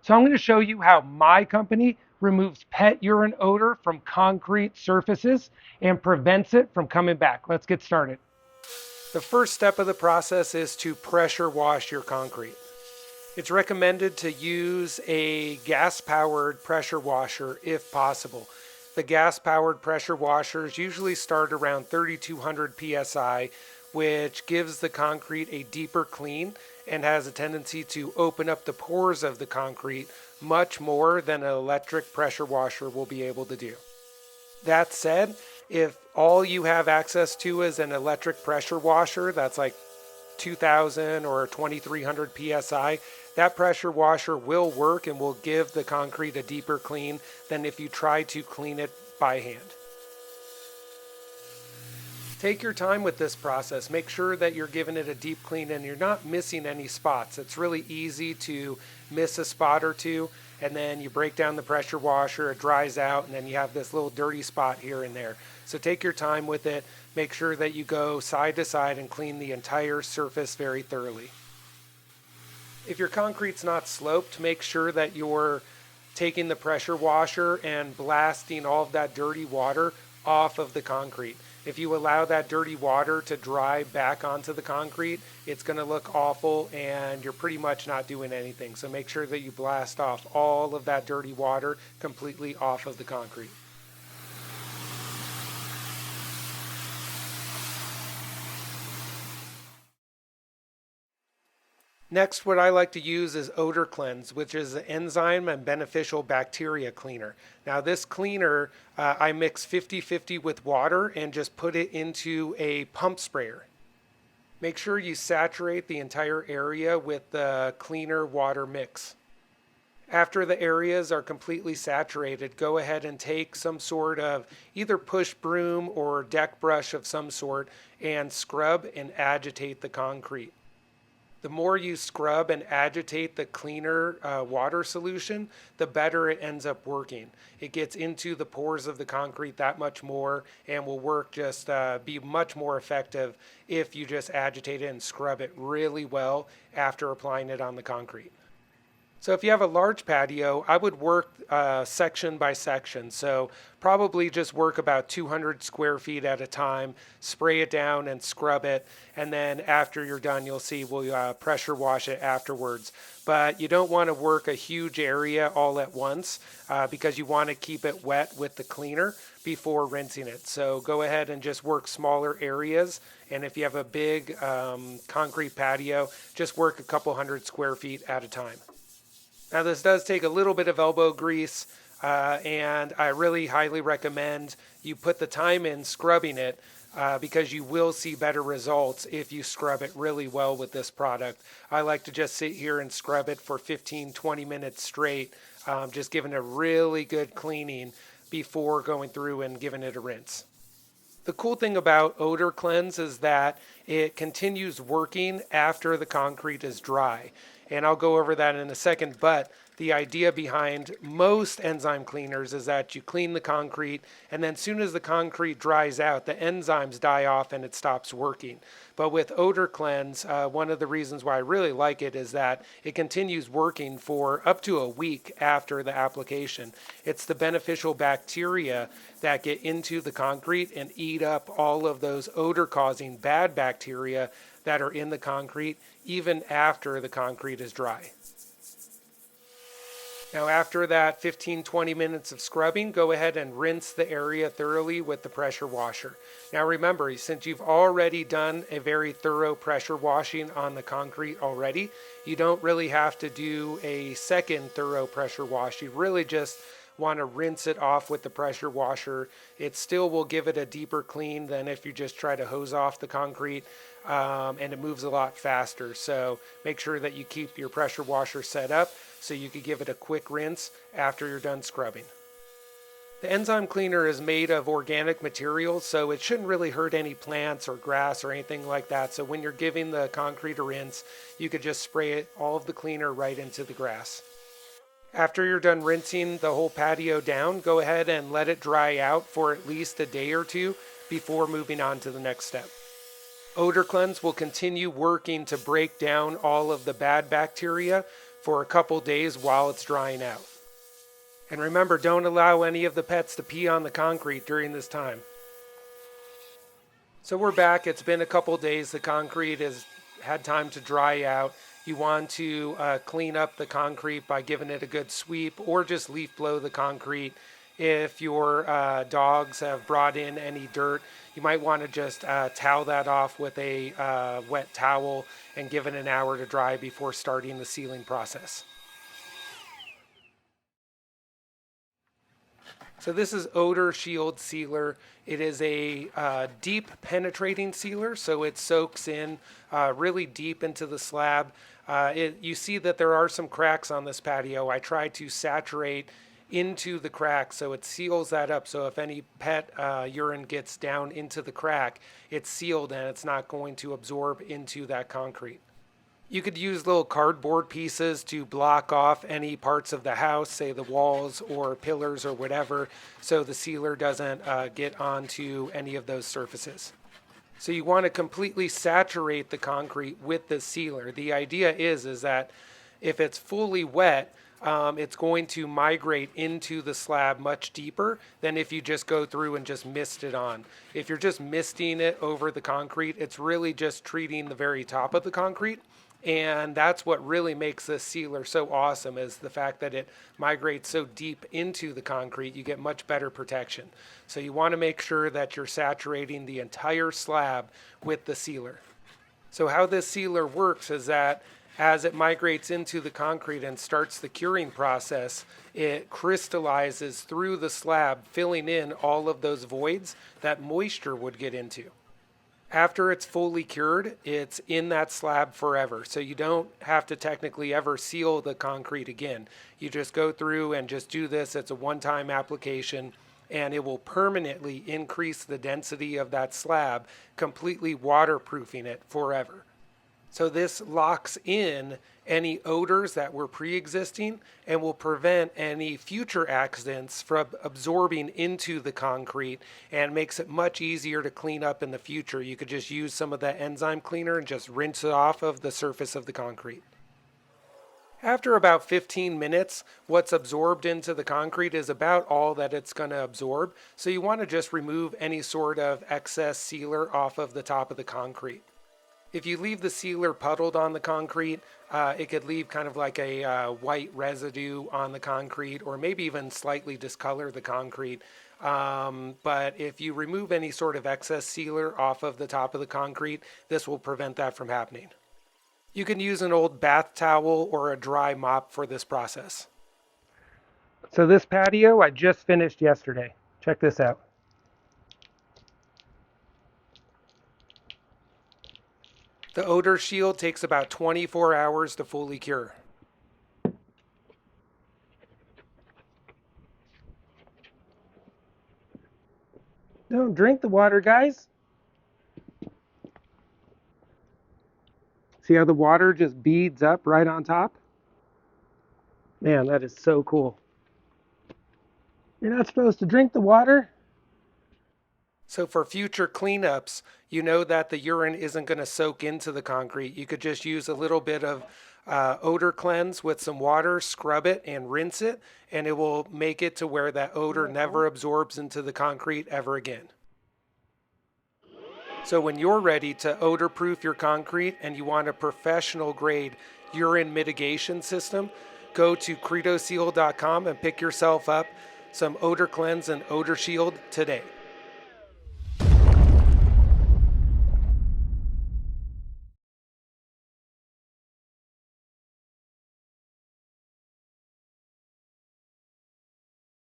So I'm going to show you how my company removes pet urine odor from concrete surfaces and prevents it from coming back. Let's get started. The first step of the process is to pressure wash your concrete. It's recommended to use a gas-powered pressure washer if possible. The gas-powered pressure washers usually start around 3,200 psi, which gives the concrete a deeper clean and has a tendency to open up the pores of the concrete much more than an electric pressure washer will be able to do. That said, if all you have access to is an electric pressure washer that's like 2000 or 2300 psi, that pressure washer will work and will give the concrete a deeper clean than if you try to clean it by hand. Take your time with this process. Make sure that you're giving it a deep clean and you're not missing any spots. It's really easy to miss a spot or two, and then you break down the pressure washer, it dries out, and then you have this little dirty spot here and there. So take your time with it. Make sure that you go side to side and clean the entire surface very thoroughly. If your concrete's not sloped, make sure that you're taking the pressure washer and blasting all of that dirty water off of the concrete. If you allow that dirty water to dry back onto the concrete, it's going to look awful and you're pretty much not doing anything. So make sure that you blast off all of that dirty water completely off of the concrete. Next, what I like to use is Odor Cleanse, which is an enzyme and beneficial bacteria cleaner. Now this cleaner, I mix 50-50 with water and just put it into a pump sprayer. Make sure you saturate the entire area with the cleaner water mix. After the areas are completely saturated, go ahead and take some sort of either push broom or deck brush of some sort and scrub and agitate the concrete. The more you scrub and agitate the cleaner water solution, the better it ends up working. It gets into the pores of the concrete that much more and will work just be much more effective if you just agitate it and scrub it really well after applying it on the concrete. So if you have a large patio, I would work section by section. So probably just work about 200 square feet at a time, spray it down and scrub it. And then after you're done, you'll see we'll pressure wash it afterwards. But you don't want to work a huge area all at once because you want to keep it wet with the cleaner before rinsing it. So go ahead and just work smaller areas. And if you have a big concrete patio, just work a couple hundred square feet at a time. Now this does take a little bit of elbow grease and I really highly recommend you put the time in scrubbing it because you will see better results if you scrub it really well with this product. I like to just sit here and scrub it for 15-20 minutes straight, just giving it a really good cleaning before going through and giving it a rinse. The cool thing about Odor Cleanse is that it continues working after the concrete is dry. And I'll go over that in a second, but the idea behind most enzyme cleaners is that you clean the concrete and then as soon as the concrete dries out, the enzymes die off and it stops working. But with Odor Cleanse, one of the reasons why I really like it is that it continues working for up to a week after the application. It's the beneficial bacteria that get into the concrete and eat up all of those odor-causing bad bacteria that are in the concrete even after the concrete is dry. Now after that 15-20 minutes of scrubbing, go ahead and rinse the area thoroughly with the pressure washer. Now remember, since you've already done a very thorough pressure washing on the concrete already, you don't really have to do a second thorough pressure wash. You really just want to rinse it off with the pressure washer. It still will give it a deeper clean than if you just try to hose off the concrete, and it moves a lot faster. So make sure that you keep your pressure washer set up so you can give it a quick rinse after you're done scrubbing. The enzyme cleaner is made of organic materials, so it shouldn't really hurt any plants or grass or anything like that. So when you're giving the concrete a rinse, you could just spray it, all of the cleaner right into the grass. After you're done rinsing the whole patio down, go ahead and let it dry out for at least a day or two before moving on to the next step. Odor Cleanse will continue working to break down all of the bad bacteria for a couple days while it's drying out. And remember, don't allow any of the pets to pee on the concrete during this time. So we're back. It's been a couple days. The concrete has had time to dry out. You want to clean up the concrete by giving it a good sweep or just leaf blow the concrete. If your dogs have brought in any dirt, you might want to just towel that off with a wet towel and give it an hour to dry before starting the sealing process. So this is Odor Shield Sealer. It is a deep penetrating sealer, so it soaks in really deep into the slab. You see that there are some cracks on this patio. I try to saturate into the crack so it seals that up. So if any pet urine gets down into the crack, it's sealed and it's not going to absorb into that concrete. You could use little cardboard pieces to block off any parts of the house, say the walls or pillars or whatever, so the sealer doesn't get onto any of those surfaces. So you want to completely saturate the concrete with the sealer. The idea is that if it's fully wet, it's going to migrate into the slab much deeper than if you just go through and just mist it on. If you're just misting it over the concrete, it's really just treating the very top of the concrete. And that's what really makes this sealer so awesome, is the fact that it migrates so deep into the concrete. You get much better protection. So you want to make sure that you're saturating the entire slab with the sealer. So how this sealer works is that as it migrates into the concrete and starts the curing process, it crystallizes through the slab, filling in all of those voids that moisture would get into. After it's fully cured, it's in that slab forever. So you don't have to technically ever seal the concrete again. You just go through and just do this. It's a one-time application, and it will permanently increase the density of that slab, completely waterproofing it forever. So this locks in any odors that were pre-existing and will prevent any future accidents from absorbing into the concrete, and makes it much easier to clean up in the future. You could just use some of that enzyme cleaner and just rinse it off of the surface of the concrete. After about 15 minutes, what's absorbed into the concrete is about all that it's going to absorb. So you want to just remove any sort of excess sealer off of the top of the concrete. If you leave the sealer puddled on the concrete, it could leave kind of like a white residue on the concrete, or maybe even slightly discolor the concrete. But if you remove any sort of excess sealer off of the top of the concrete, this will prevent that from happening. You can use an old bath towel or a dry mop for this process. So this patio I just finished yesterday. Check this out. The odor shield takes about 24 hours to fully cure. Don't drink the water, guys. See how the water just beads up right on top? Man, that is so cool. You're not supposed to drink the water. So for future cleanups, you know that the urine isn't going to soak into the concrete. You could just use a little bit of odor cleanse with some water, scrub it and rinse it, and it will make it to where that odor never absorbs into the concrete ever again. So when you're ready to odor proof your concrete and you want a professional grade urine mitigation system, go to credoseal.com and pick yourself up some odor cleanse and odor shield today.